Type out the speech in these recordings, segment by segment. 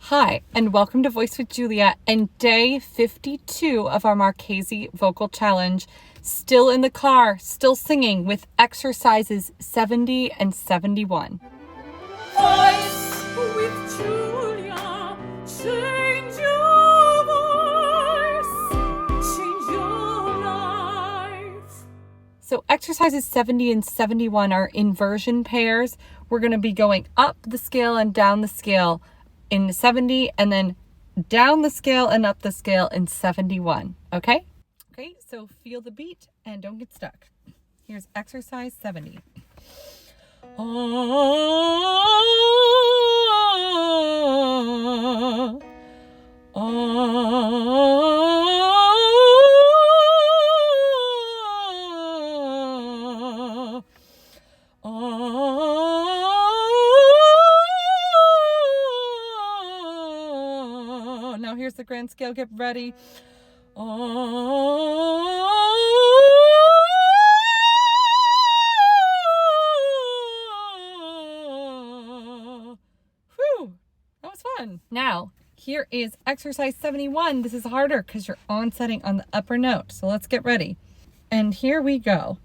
Hi, and welcome to Voice with Julia and day 52 of our Marchesi Vocal Challenge. Still in the car, still singing with exercises 70 and 71. Voice with Julia, change your voice, change your life. So exercises 70 and 71 are inversion pairs. We're going to be going up the scale and down the scale in 70 and then down the scale and up the scale in 71. Okay? Okay, so feel the beat and don't get stuck. Here's exercise 70. Now here's the grand scale. Get ready. Whew, that was fun. Now, here is exercise 71. This is harder because you're onsetting on the upper note. So let's get ready. And here we go.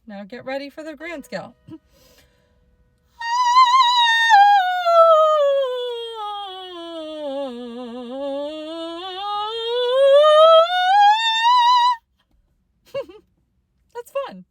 Now get ready for the grand scale. That's fun.